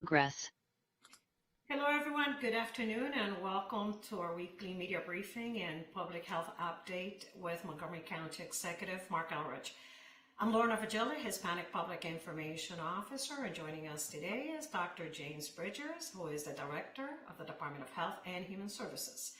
Progress. Hello, everyone. Good afternoon, and welcome to our weekly media briefing and public health update with Montgomery County Executive Mark Elrich. I'm Lorna Vigilla, Hispanic Public Information Officer, and joining us today is Dr. James Bridgers, who is the Director of the Department of Health and Human Services,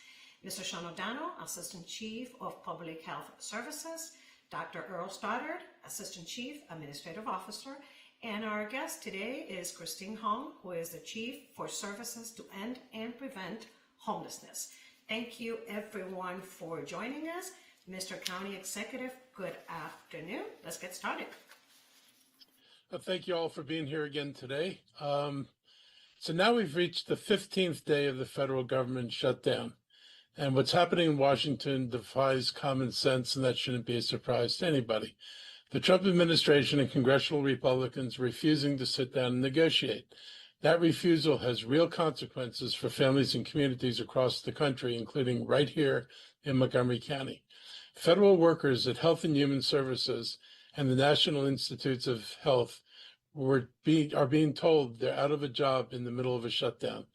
Mr. Sean O'Donnell, Assistant Chief of Public Health Services, Dr. Earl Stoddard, Assistant Chief Administrative Officer, and our guest today is Christine Hong, who is the Chief for Services to End and Prevent Homelessness. Thank you, everyone, for joining us. Mr. County Executive, good afternoon. Let's get started. Thank you all for being here again today. So now we've reached the 15th day of the federal government shutdown. And what's happening in Washington defies common sense, and that shouldn't be a surprise to anybody. The Trump administration and congressional Republicans refusing to sit down and negotiate. That refusal has real consequences for families and communities across the country, including right here in Montgomery County. Federal workers at Health and Human Services and the National Institutes of Health are being told they're out of a job in the middle of a shutdown.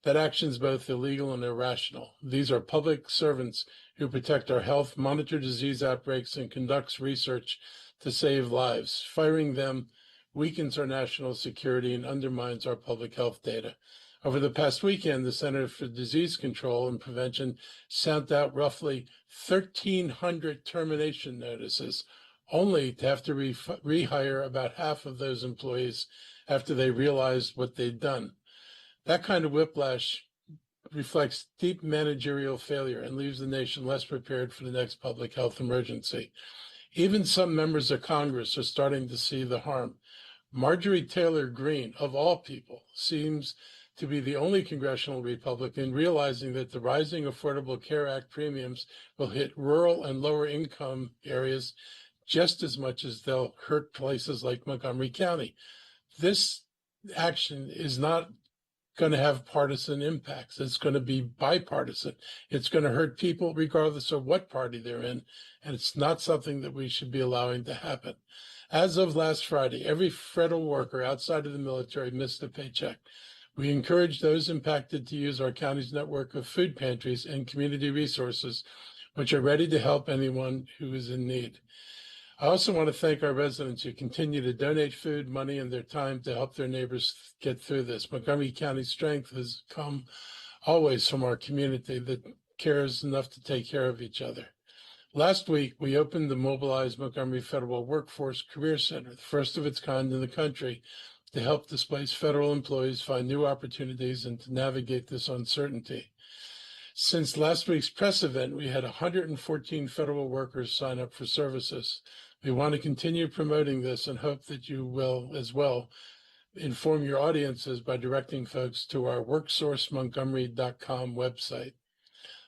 That action is both illegal and irrational. These are public servants who protect our health, monitor disease outbreaks, and conducts research to save lives. Firing them weakens our national security and undermines our public health data. Over the past weekend, the Center for Disease Control and Prevention sent out roughly 1,300 termination notices, only to have to rehire about half of those employees after they realized what they'd done. That kind of whiplash reflects deep managerial failure and leaves the nation less prepared for the next public health emergency. Even some members of Congress are starting to see the harm. Marjorie Taylor Greene, of all people, seems to be the only congressional Republican realizing that the rising Affordable Care Act premiums will hit rural and lower income areas just as much as they'll hurt places like Montgomery County. This action is not going to have partisan impacts. It's going to be bipartisan. It's going to hurt people regardless of what party they're in, and it's not something that we should be allowing to happen. As of last Friday, every federal worker outside of the military missed a paycheck. We encourage those impacted to use our county's network of food pantries and community resources, which are ready to help anyone who is in need. I also want to thank our residents who continue to donate food, money, and their time to help their neighbors get through this. Montgomery County's strength has come always from our community that cares enough to take care of each other. Last week, we opened the Mobilized Montgomery Federal Workforce Career Center, the first of its kind in the country, to help displaced federal employees find new opportunities and to navigate this uncertainty. Since last week's press event, we had 114 federal workers sign up for services. We want to continue promoting this and hope that you will as well inform your audiences by directing folks to our worksourcemontgomery.com website.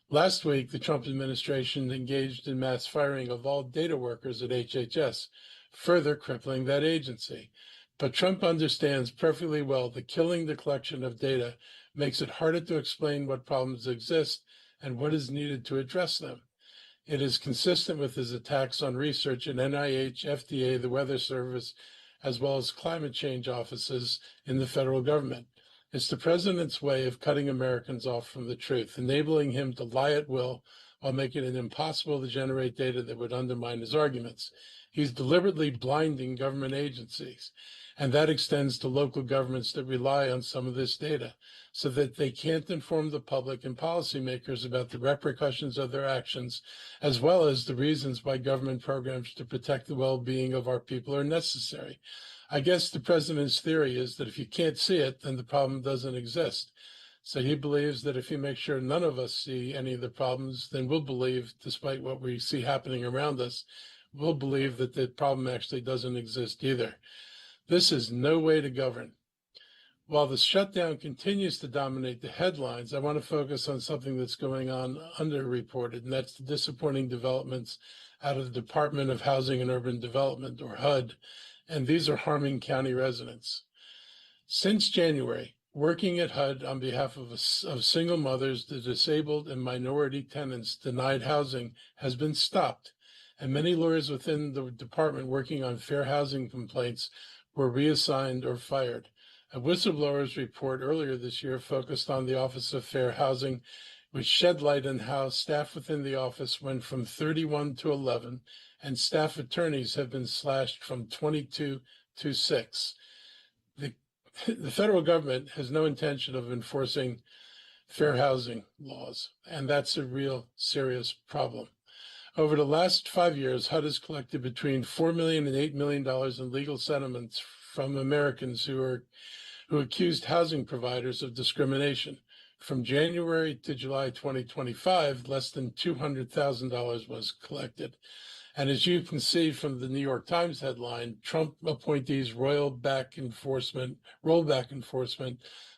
Last week, the Trump administration engaged in mass firing of all data workers at HHS, further crippling that agency. But Trump understands perfectly well that killing the collection of data makes it harder to explain what problems exist and what is needed to address them. It is consistent with his attacks on research at NIH, FDA, the Weather Service, as well as climate change offices in the federal government. It's the president's way of cutting Americans off from the truth, enabling him to lie at will while making it impossible to generate data that would undermine his arguments. He's deliberately blinding government agencies, and that extends to local governments that rely on some of this data, so that they can't inform the public and policymakers about the repercussions of their actions, as well as the reasons why government programs to protect the well-being of our people are necessary. I guess the president's theory is that if you can't see it, then the problem doesn't exist. So he believes that if he makes sure none of us see any of the problems, then we'll believe, despite what we see happening around us, we'll believe that the problem actually doesn't exist either. This is no way to govern. While the shutdown continues to dominate the headlines, I want to focus on something that's going on underreported, and that's the disappointing developments out of the Department of Housing and Urban Development, or HUD, and these are harming county residents. Since January, working at HUD on behalf of single mothers, the disabled, and minority tenants denied housing has been stopped, and many lawyers within the department working on fair housing complaints were reassigned or fired. A whistleblower's report earlier this year focused on the Office of Fair Housing, which shed light on how staff within the office went from 31 to 11, and staff attorneys have been slashed from 22 to 6. The federal government has no intention of enforcing fair housing laws, and that's a real serious problem. Over the last 5 years, HUD has collected between $4 million and $8 million in legal settlements from Americans who accused housing providers of discrimination. From January to July 2025, less than $200,000 was collected. And as you can see from the New York Times headline, Trump appointees rollback enforcement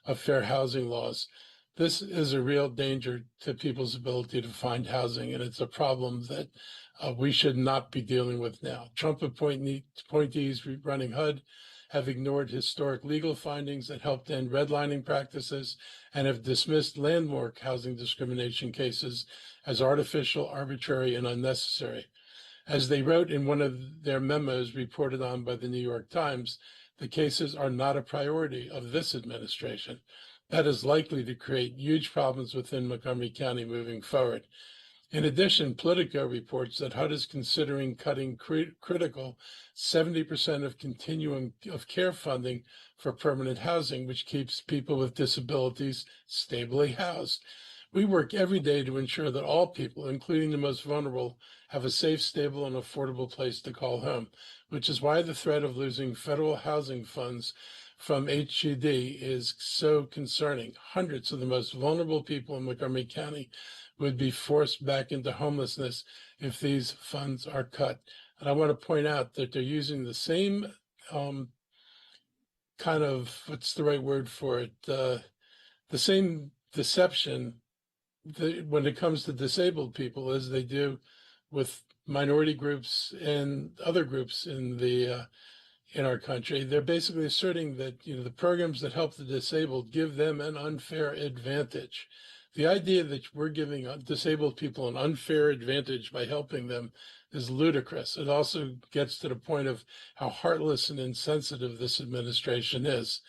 of fair housing laws. This is a real danger to people's ability to find housing, and it's a problem that we should not be dealing with now. Trump appointees running HUD have ignored historic legal findings that helped end redlining practices and have dismissed landmark housing discrimination cases as artificial, arbitrary, and unnecessary. As they wrote in one of their memos reported on by the New York Times, the cases are not a priority of this administration. That is likely to create huge problems within Montgomery County moving forward. In addition, Politico reports that HUD is considering cutting critical 70% of continuum of care funding for permanent housing, which keeps people with disabilities stably housed. We work every day to ensure that all people, including the most vulnerable, have a safe, stable, and affordable place to call home, which is why the threat of losing federal housing funds from HUD is so concerning. Hundreds of the most vulnerable people in Montgomery County would be forced back into homelessness if these funds are cut. And I want to point out that they're using the same kind of, what's the right word for it? The same deception when it comes to disabled people as they do with minority groups and other groups in our country. They're basically asserting that the programs that help the disabled give them an unfair advantage. The idea that we're giving disabled people an unfair advantage by helping them is ludicrous. It also gets to the point of how heartless and insensitive this administration is.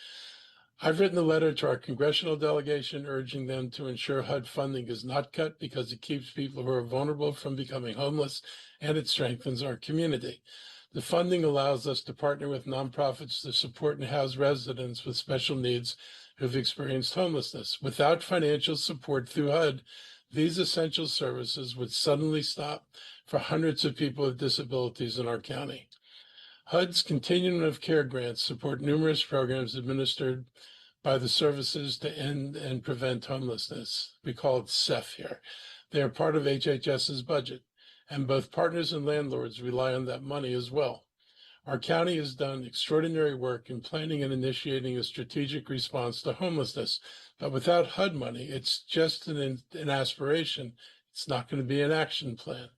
I've written a letter to our congressional delegation urging them to ensure HUD funding is not cut because it keeps people who are vulnerable from becoming homeless and it strengthens our community. The funding allows us to partner with nonprofits to support and house residents with special needs who've experienced homelessness. Without financial support through HUD, these essential services would suddenly stop for hundreds of people with disabilities in our county. HUD's Continuum of Care grants support numerous programs administered by the Services to End and Prevent Homelessness. We call it SEF here. They are part of HHS's budget, and both partners and landlords rely on that money as well. Our county has done extraordinary work in planning and initiating a strategic response to homelessness, but without HUD money, it's just an aspiration. It's not going to be an action plan.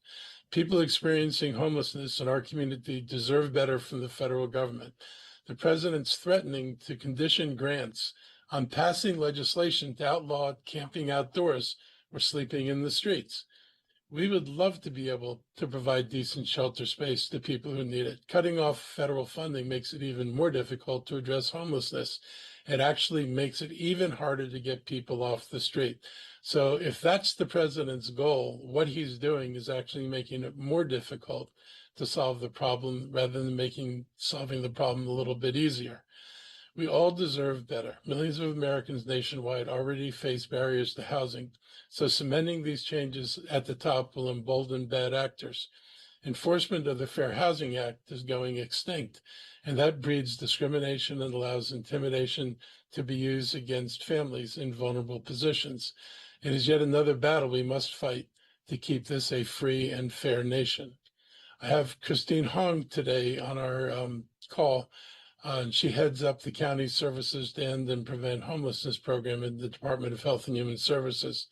People experiencing homelessness in our community deserve better from the federal government. The president's threatening to condition grants on passing legislation to outlaw camping outdoors or sleeping in the streets. We would love to be able to provide decent shelter space to people who need it. Cutting off federal funding makes it even more difficult to address homelessness. It actually makes it even harder to get people off the street. So if that's the president's goal, what he's doing is actually making it more difficult to solve the problem rather than solving the problem a little bit easier. We all deserve better. Millions of Americans nationwide already face barriers to housing, so cementing these changes at the top will embolden bad actors. Enforcement of the Fair Housing Act is going extinct, and that breeds discrimination and allows intimidation to be used against families in vulnerable positions. It is yet another battle we must fight to keep this a free and fair nation. I have Christine Hong today on our call. She heads up the county services to end and prevent homelessness program in the Department of Health and Human Services.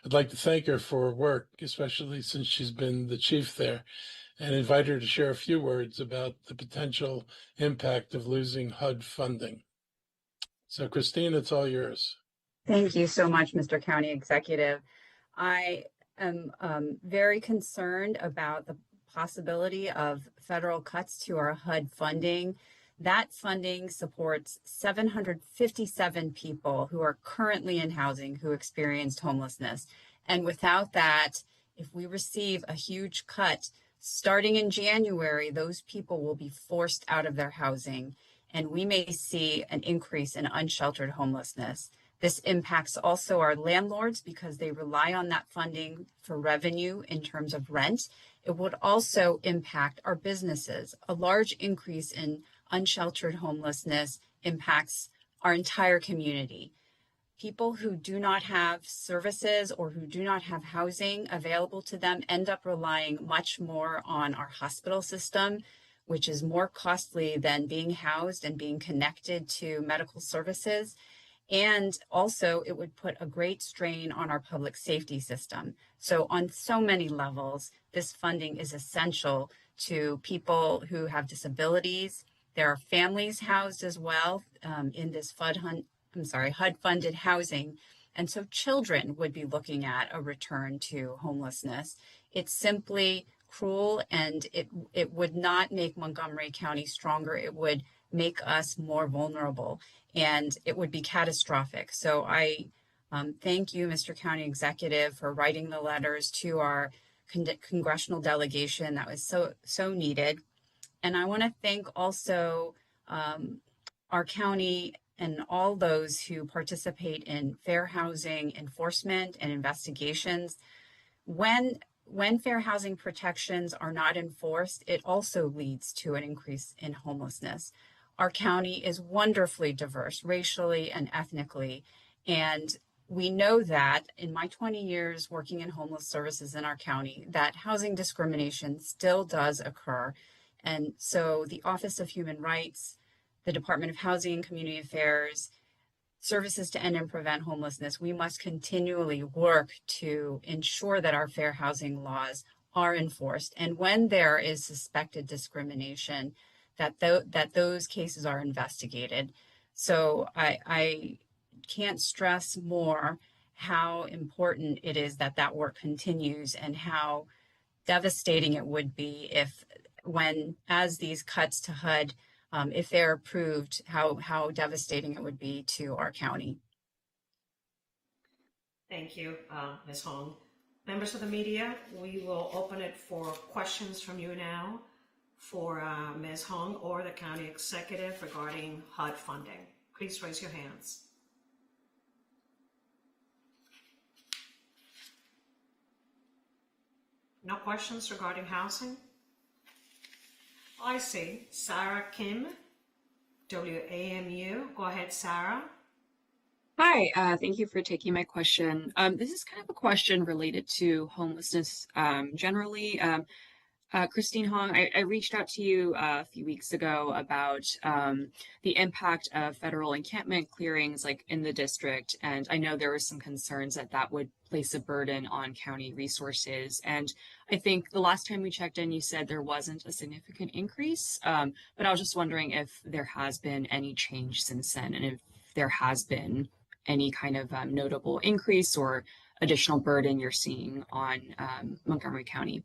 I'd like to thank her for her work, especially since she's been the chief there, and invite her to share a few words about the potential impact of losing HUD funding. So Christine, it's all yours. Thank you so much, Mr. County Executive. I am very concerned about the possibility of federal cuts to our HUD funding. That funding supports 757 people who are currently in housing who experienced homelessness. And without that, if we receive a huge cut starting in January, those people will be forced out of their housing, and we may see an increase in unsheltered homelessness. This impacts also our landlords because they rely on that funding for revenue in terms of rent. It would also impact our businesses. A large increase in unsheltered homelessness impacts our entire community. People who do not have services or who do not have housing available to them end up relying much more on our hospital system, which is more costly than being housed and being connected to medical services. And also, it would put a great strain on our public safety system. So on so many levels, this funding is essential to people who have disabilities. There are families housed as well in this HUD-funded housing. And so children would be looking at a return to homelessness. It's simply cruel, and it would not make Montgomery County stronger. It would make us more vulnerable, and it would be catastrophic. So I thank you, Mr. County Executive, for writing the letters to our congressional delegation. That was so needed. And I want to thank also our county and all those who participate in fair housing enforcement and investigations. When fair housing protections are not enforced, it also leads to an increase in homelessness. Our county is wonderfully diverse racially and ethnically, and we know that in my 20 years working in homeless services in our county, that housing discrimination still does occur. And so the Office of Human Rights, the Department of Housing and Community Affairs, Services to End and Prevent Homelessness, we must continually work to ensure that our fair housing laws are enforced. And when there is suspected discrimination, that those cases are investigated. So I can't stress more how important it is that that work continues, and how devastating it would be if, as these cuts to HUD, if they're approved, how devastating it would be to our county. Thank you, Ms. Hong. Members of the media, we will open it for questions from you now for Ms. Hong or the county executive regarding HUD funding. Please raise your hands. No questions regarding housing? I see. Sarah Kim, WAMU. Go ahead, Sarah. Hi, thank you for taking my question. This is kind of a question related to homelessness generally. Christine Hong, I reached out to you a few weeks ago about the impact of federal encampment clearings like in the district. And I know there were some concerns that would place a burden on county resources. And I think the last time we checked in, you said there wasn't a significant increase. But I was just wondering if there has been any change since then, and if there has been any kind of notable increase or additional burden you're seeing on Montgomery County.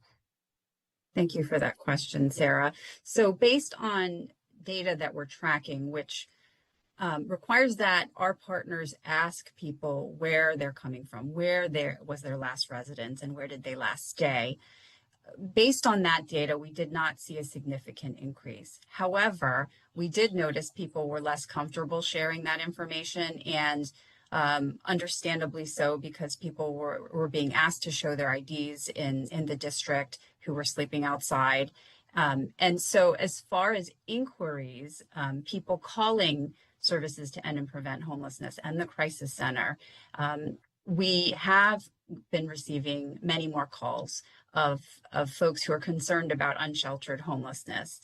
Thank you for that question, Sarah. So based on data that we're tracking, which requires that our partners ask people where they're coming from, where was their last residence, and where did they last stay. Based on that data, we did not see a significant increase. However, we did notice people were less comfortable sharing that information, and understandably so, because people were being asked to show their IDs in the district who were sleeping outside. And so as far as inquiries, people calling Services to End and Prevent Homelessness and the Crisis Center, we have been receiving many more calls of folks who are concerned about unsheltered homelessness.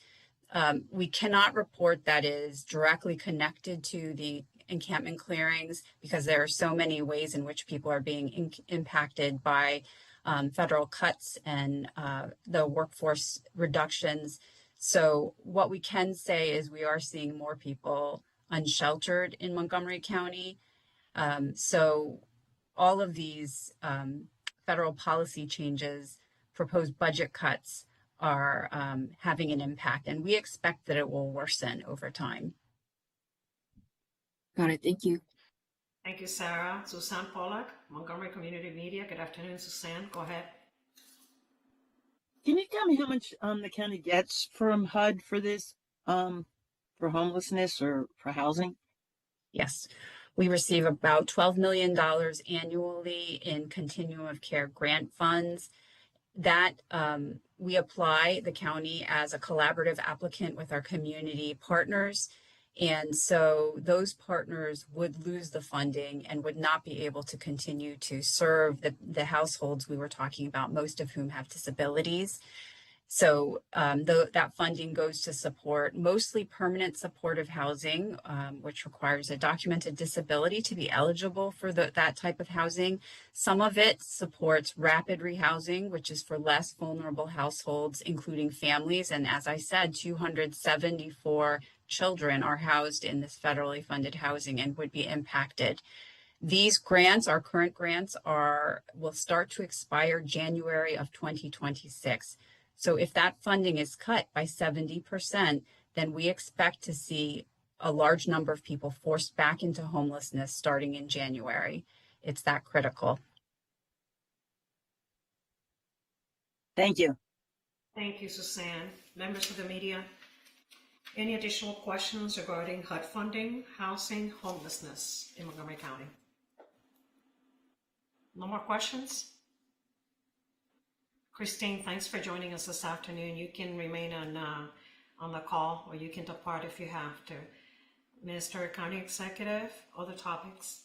We cannot report that is directly connected to the encampment clearings, because there are so many ways in which people are being impacted by federal cuts and the workforce reductions. So what we can say is we are seeing more people unsheltered in Montgomery County. So all of these federal policy changes, proposed budget cuts, are having an impact, and we expect that it will worsen over time. Got it. Thank you. Thank you, Sarah. Suzanne Pollack, Montgomery Community Media. Good afternoon, Suzanne. Go ahead. Can you tell me how much the county gets from HUD for this, for homelessness or for housing? Yes, we receive about $12 million annually in continuum of care grant funds. That we apply the county as a collaborative applicant with our community partners. And so those partners would lose the funding and would not be able to continue to serve the households we were talking about, most of whom have disabilities. So that funding goes to support mostly permanent supportive housing, which requires a documented disability to be eligible for that type of housing. Some of it supports rapid rehousing, which is for less vulnerable households, including families. And as I said, 274 children are housed in this federally funded housing and would be impacted. These grants, our current grants, will start to expire January of 2026. So if that funding is cut by 70%, then we expect to see a large number of people forced back into homelessness starting in January. It's that critical. Thank you. Thank you, Suzanne. Members of the media, any additional questions regarding HUD funding, housing, homelessness in Montgomery County? No more questions? Christine, thanks for joining us this afternoon. You can remain on the call, or you can depart if you have to. Minister, County Executive, other topics?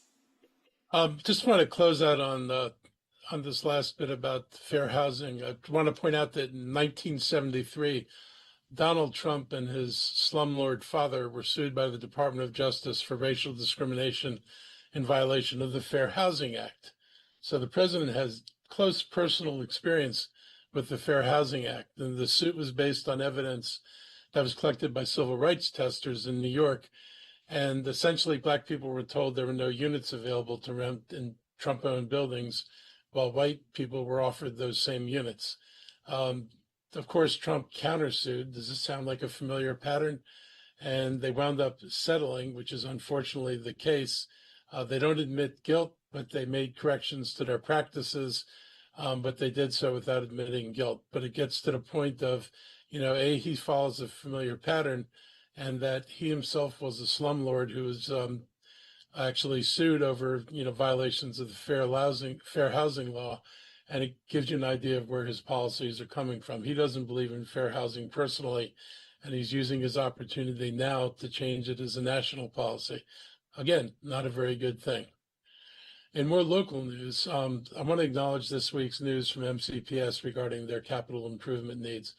Just want to close out on this last bit about fair housing. I want to point out that in 1973, Donald Trump and his slumlord father were sued by the Department of Justice for racial discrimination in violation of the Fair Housing Act. So the president has close personal experience with the Fair Housing Act, and the suit was based on evidence that was collected by civil rights testers in New York. And essentially, Black people were told there were no units available to rent in Trump-owned buildings, while white people were offered those same units. Of course, Trump countersued. Does this sound like a familiar pattern? And they wound up settling, which is unfortunately the case. They don't admit guilt, but they made corrections to their practices. But they did so without admitting guilt. But it gets to the point of, he follows a familiar pattern, and that he himself was a slumlord who was actually sued over, violations of the fair housing law. And it gives you an idea of where his policies are coming from. He doesn't believe in fair housing personally, and he's using his opportunity now to change it as a national policy. Again, not a very good thing. In more local news, I want to acknowledge this week's news from MCPS regarding their capital improvement needs.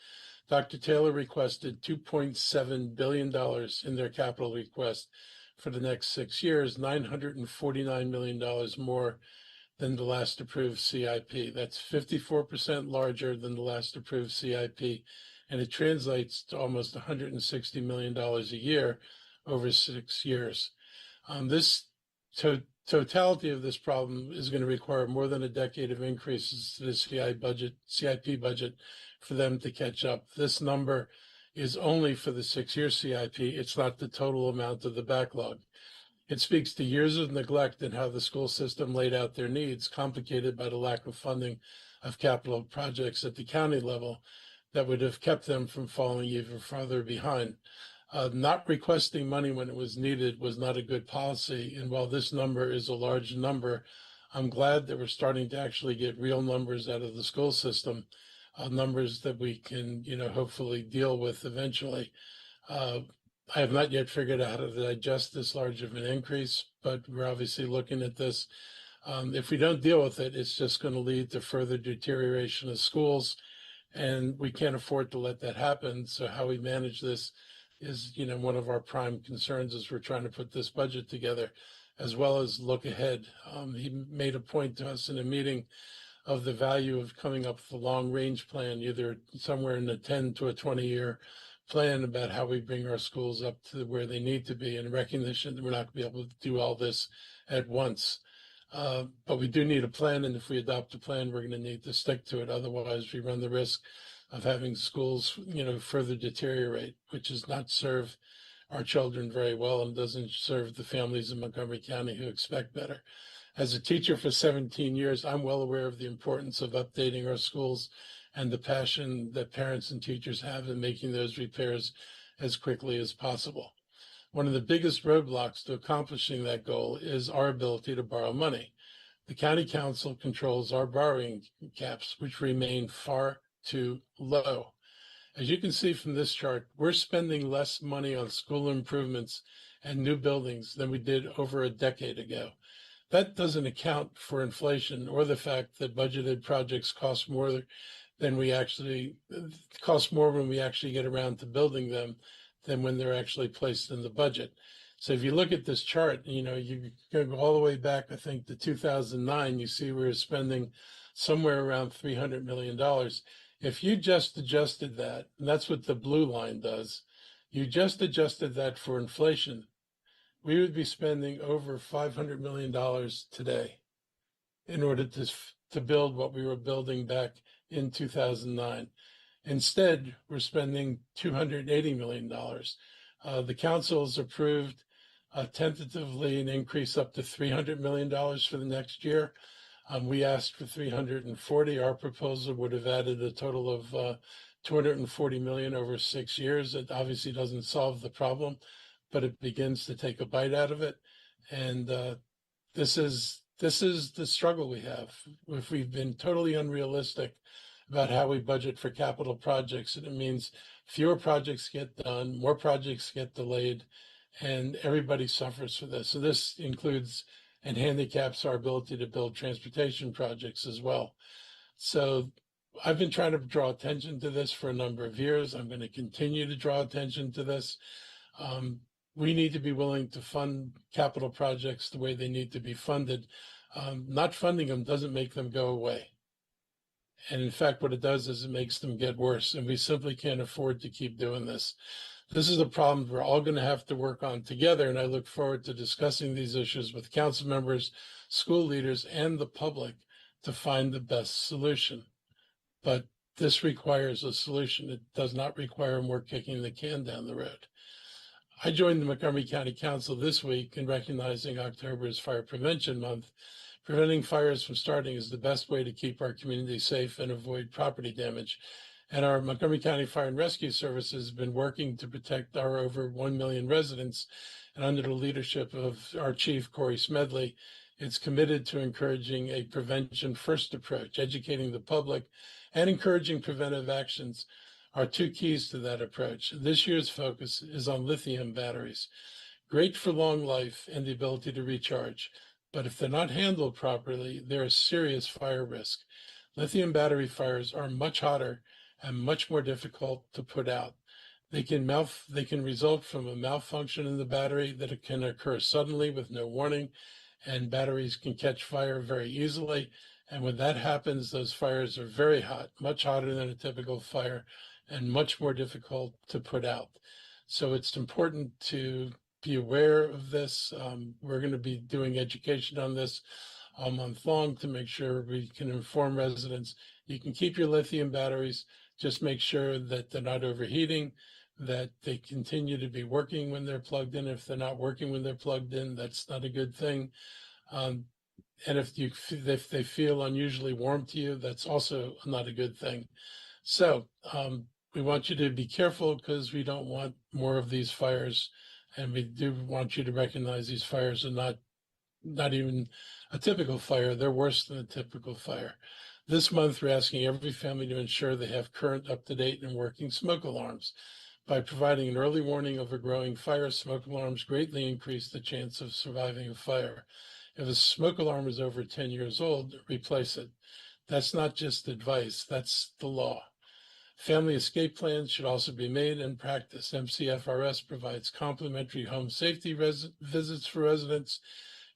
Dr. Taylor requested $2.7 billion in their capital request for the next 6 years, $949 million more than the last approved CIP. That's 54% larger than the last approved CIP, and it translates to almost $160 million a year over 6 years. This totality of this problem is going to require more than a decade of increases to the CIP budget for them to catch up. This number is only for the 6-year CIP. It's not the total amount of the backlog. It speaks to years of neglect and how the school system laid out their needs, complicated by the lack of funding of capital projects at the county level that would have kept them from falling even farther behind. Not requesting money when it was needed was not a good policy. And while this number is a large number, I'm glad that we're starting to actually get real numbers out of the school system, numbers that we can, hopefully deal with eventually. I have not yet figured out how to digest this large of an increase, but we're obviously looking at this. If we don't deal with it, it's just going to lead to further deterioration of schools, and we can't afford to let that happen. So how we manage this is, one of our prime concerns as we're trying to put this budget together, as well as look ahead. He made a point to us in a meeting of the value of coming up with a long-range plan, either somewhere in the 10 to a 20-year plan about how we bring our schools up to where they need to be, in recognition that we're not going to be able to do all this at once. But we do need a plan, and if we adopt a plan, we're going to need to stick to it. Otherwise, we run the risk of having schools, further deteriorate, which does not serve our children very well and doesn't serve the families in Montgomery County who expect better. As a teacher for 17 years, I'm well aware of the importance of updating our schools and the passion that parents and teachers have in making those repairs as quickly as possible. One of the biggest roadblocks to accomplishing that goal is our ability to borrow money. The county council controls our borrowing caps, which remain far too low. As you can see from this chart, we're spending less money on school improvements and new buildings than we did over a decade ago. That doesn't account for inflation or the fact that budgeted projects cost more when we actually get around to building them than when they're actually placed in the budget. So if you look at this chart, you go all the way back, I think, to 2009, you see we're spending somewhere around $300 million. If you just adjusted that, and that's what the blue line does, you just adjusted that for inflation, we would be spending over $500 million today in order to build what we were building back in 2009. Instead, we're spending $280 million. The council has approved tentatively an increase up to $300 million for the next year. We asked for 340. Our proposal would have added a total of 240 million over 6 years. It obviously doesn't solve the problem, but it begins to take a bite out of it. And this is the struggle we have. If we've been totally unrealistic about how we budget for capital projects, and it means fewer projects get done, more projects get delayed, and everybody suffers for this. So this includes and handicaps our ability to build transportation projects as well. So I've been trying to draw attention to this for a number of years. I'm going to continue to draw attention to this. We need to be willing to fund capital projects the way they need to be funded. Not funding them doesn't make them go away. And in fact, what it does is it makes them get worse. And we simply can't afford to keep doing this. This is a problem we're all going to have to work on together. And I look forward to discussing these issues with council members, school leaders, and the public to find the best solution. But this requires a solution. It does not require more kicking the can down the road. I joined the Montgomery County Council this week in recognizing October as Fire Prevention Month. Preventing fires from starting is the best way to keep our community safe and avoid property damage. And our Montgomery County Fire and Rescue Service has been working to protect our over 1 million residents. And under the leadership of our chief, Corey Smedley, it's committed to encouraging a prevention first approach, educating the public and encouraging preventive actions are two keys to that approach. This year's focus is on lithium batteries, great for long life and the ability to recharge. But if they're not handled properly, they're a serious fire risk. Lithium battery fires are much hotter and much more difficult to put out. They can result from a malfunction in the battery that can occur suddenly with no warning, and batteries can catch fire very easily. And when that happens, those fires are very hot, much hotter than a typical fire, and much more difficult to put out. So it's important to be aware of this. We're going to be doing education on this all month long to make sure we can inform residents. You can keep your lithium batteries, just make sure that they're not overheating, that they continue to be working when they're plugged in. If they're not working when they're plugged in, that's not a good thing. And if they feel unusually warm to you, that's also not a good thing. So we want you to be careful because we don't want more of these fires. And we do want you to recognize these fires are not even a typical fire. They're worse than a typical fire. This month, we're asking every family to ensure they have current, up-to-date, and working smoke alarms. By providing an early warning of a growing fire, smoke alarms greatly increase the chance of surviving a fire. If a smoke alarm is over 10 years old, replace it. That's not just advice, that's the law. Family escape plans should also be made and practiced. MCFRS provides complimentary home safety visits for residents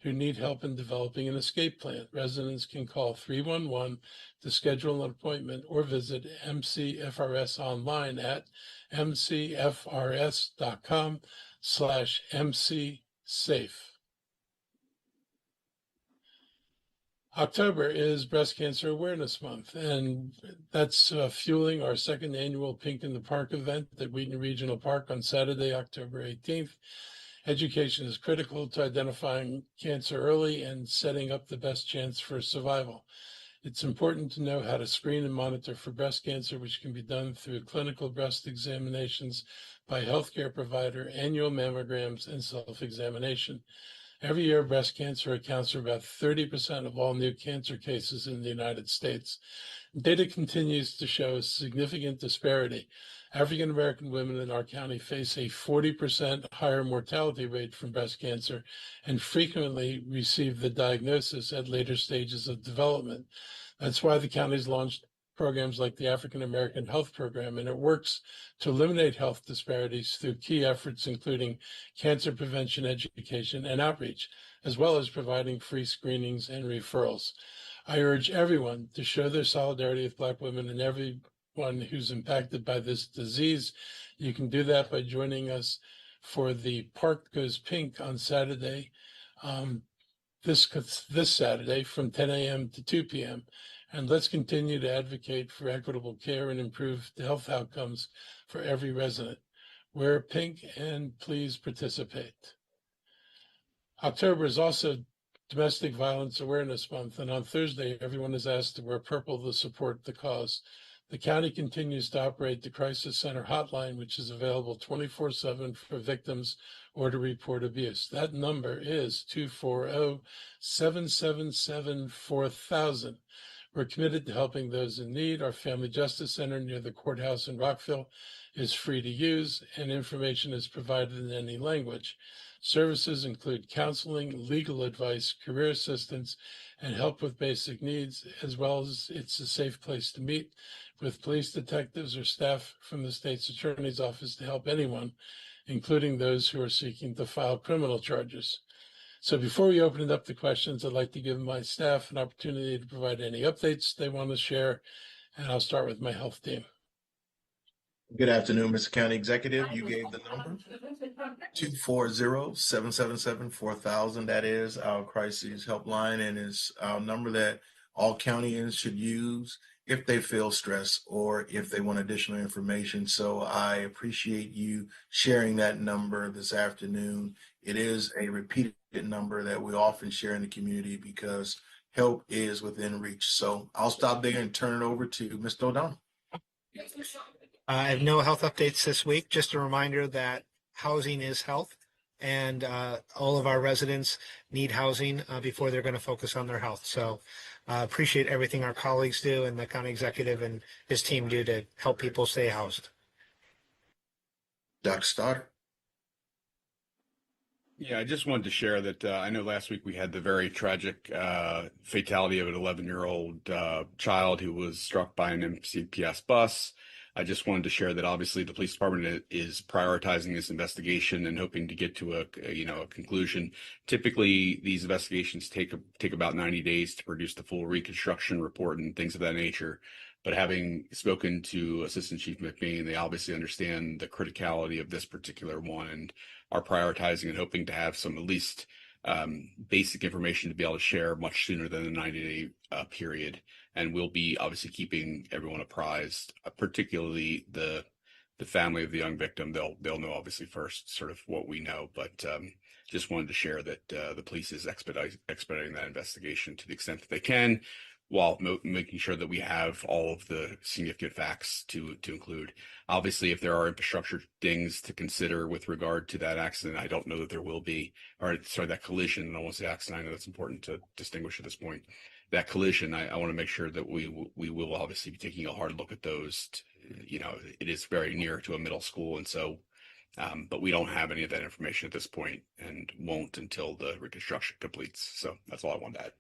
who need help in developing an escape plan. Residents can call 311 to schedule an appointment or visit MCFRS online at mcfrs.com/mcsafe. October is Breast Cancer Awareness Month, and that's fueling our second annual Pink in the Park event at Wheaton Regional Park on Saturday, October 18th. Education is critical to identifying cancer early and setting up the best chance for survival. It's important to know how to screen and monitor for breast cancer, which can be done through clinical breast examinations by a healthcare provider, annual mammograms, and self-examination. Every year, breast cancer accounts for about 30% of all new cancer cases in the United States. Data continues to show a significant disparity. African American women in our county face a 40% higher mortality rate from breast cancer and frequently receive the diagnosis at later stages of development. That's why the county's launched programs like the African American Health Program, and it works to eliminate health disparities through key efforts, including cancer prevention education and outreach, as well as providing free screenings and referrals. I urge everyone to show their solidarity with Black women and everyone who's impacted by this disease. You can do that by joining us for the Park Goes Pink on Saturday, this Saturday from 10 a.m. to 2 p.m. And let's continue to advocate for equitable care and improved health outcomes for every resident. Wear pink and please participate. October is also Domestic Violence Awareness Month, and on Thursday, everyone is asked to wear purple to support the cause. The county continues to operate the Crisis Center hotline, which is available 24/7 for victims or to report abuse. That number is 240-777-4000. We're committed to helping those in need. Our Family Justice Center near the courthouse in Rockville is free to use, and information is provided in any language. Services include counseling, legal advice, career assistance, and help with basic needs, as well as it's a safe place to meet with police detectives or staff from the state's attorney's office to help anyone, including those who are seeking to file criminal charges. So before we open it up to questions, I'd like to give my staff an opportunity to provide any updates they want to share, and I'll start with my health team. Good afternoon, Mr. County Executive. You gave the number 240-777-4000. That is our crisis helpline, and is our number that all countyans should use if they feel stress or if they want additional information. So I appreciate you sharing that number this afternoon. It is a repeated number that we often share in the community because help is within reach. So I'll stop there and turn it over to Mr. O'Donnell. I have no health updates this week. Just a reminder that housing is health, and all of our residents need housing before they're going to focus on their health. So appreciate everything our colleagues do and the county executive and his team do to help people stay housed. Dr. Stoddard. Yeah, I just wanted to share that I know last week we had the very tragic fatality of an 11-year-old child who was struck by an MCPS bus. I just wanted to share that obviously the police department is prioritizing this investigation and hoping to get to a conclusion. Typically, these investigations take about 90 days to produce the full reconstruction report and things of that nature. But having spoken to Assistant Chief McBain, they obviously understand the criticality of this particular one and are prioritizing and hoping to have some at least basic information to be able to share much sooner than the 90-day period. And we'll be obviously keeping everyone apprised, particularly the family of the young victim. They'll know obviously first sort of what we know, but just wanted to share that the police is expediting that investigation to the extent that they can, while making sure that we have all of the significant facts to include. Obviously, if there are infrastructure things to consider with regard to that accident, I don't know that there will be, or sorry, that collision. I won't say accident. I know that's important to distinguish at this point. That collision, I want to make sure that we will obviously be taking a hard look at those. It is very near to a middle school, and so, but we don't have any of that information at this point, and won't until the reconstruction completes. So that's all I wanted to add.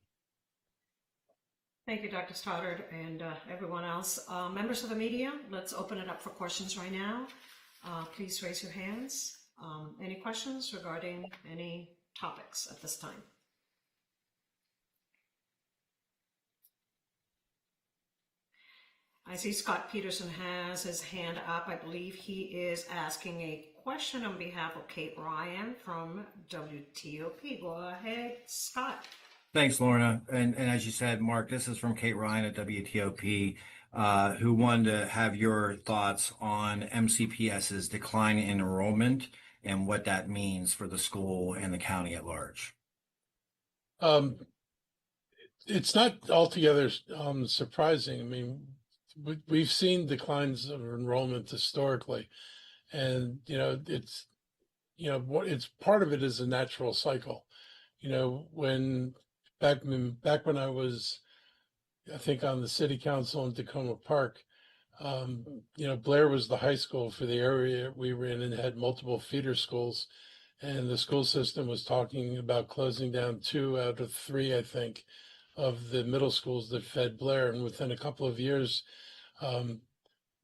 Thank you, Dr. Stoddard, and everyone else. Members of the media, let's open it up for questions right now. Please raise your hands. Any questions regarding any topics at this time? I see Scott Peterson has his hand up. I believe he is asking a question on behalf of Kate Ryan from WTOP. Go ahead, Scott. Thanks, Lorna. And as you said, Mark, this is from Kate Ryan at WTOP, who wanted to have your thoughts on MCPS's decline in enrollment and what that means for the school and the county at large. Um, it's not altogether surprising. I mean, we've seen declines of enrollment historically, and it's part of it is a natural cycle. When back when I was, I think, on the city council in Tacoma Park, Blair was the high school for the area we were in and had multiple feeder schools. And the school system was talking about closing down 2 out of 3, I think, of the middle schools that fed Blair. And within a couple of years, um,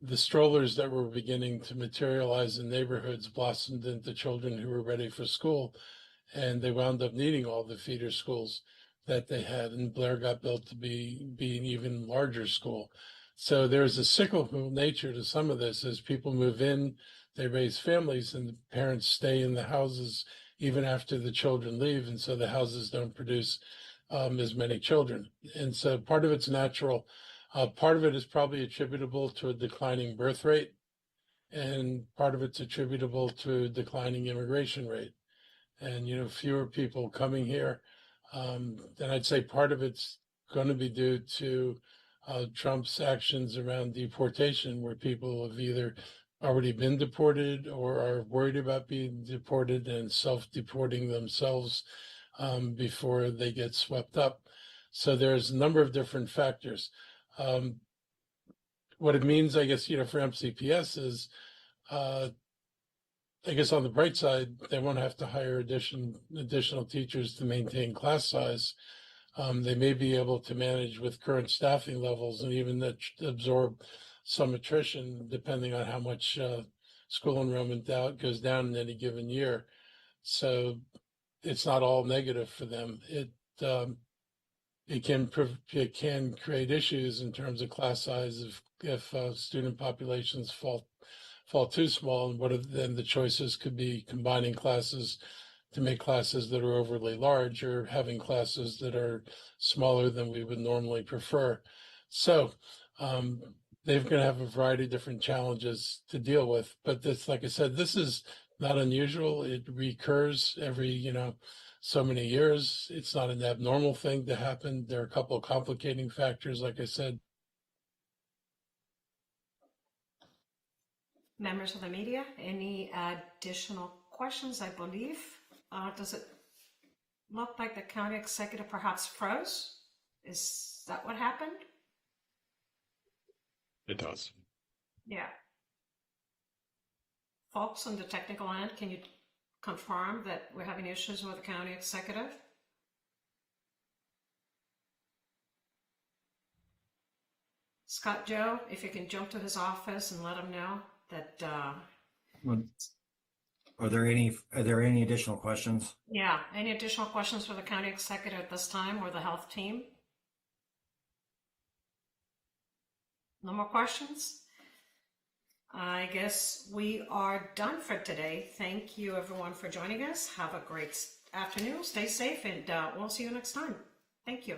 the strollers that were beginning to materialize in neighborhoods blossomed into children who were ready for school. And they wound up needing all the feeder schools that they had. And Blair got built to be an even larger school. So there's a cyclical nature to some of this. As people move in, they raise families, and the parents stay in the houses even after the children leave. And so the houses don't produce as many children. And so part of it's natural. Part of it is probably attributable to a declining birth rate, and part of it's attributable to a declining immigration rate. And, fewer people coming here. And I'd say part of it's going to be due to Trump's actions around deportation, where people have either already been deported or are worried about being deported and self-deporting themselves before they get swept up. So there's a number of different factors. What it means, I guess, for MCPS is, I guess on the bright side, they won't have to hire additional teachers to maintain class size. They may be able to manage with current staffing levels and even absorb some attrition depending on how much school enrollment goes down in any given year. So it's not all negative for them. It can create issues in terms of class size if student populations fall too small, and then the choices could be combining classes to make classes that are overly large, or having classes that are smaller than we would normally prefer. So they're going to have a variety of different challenges to deal with. But this, like I said, this is not unusual. It recurs every, so many years. It's not an abnormal thing to happen. There are a couple of complicating factors, like I said. Members of the media, any additional questions? I believe, does it look like the county executive perhaps froze? Is that what happened? It does. Yeah. Folks on the technical end, can you confirm that we're having issues with the county executive? Scott Joe, if you can jump to his office and let him know that. Are there any additional questions? Yeah, any additional questions for the county executive at this time, or the health team? No more questions? I guess we are done for today. Thank you everyone for joining us. Have a great afternoon. Stay safe, and we'll see you next time. Thank you.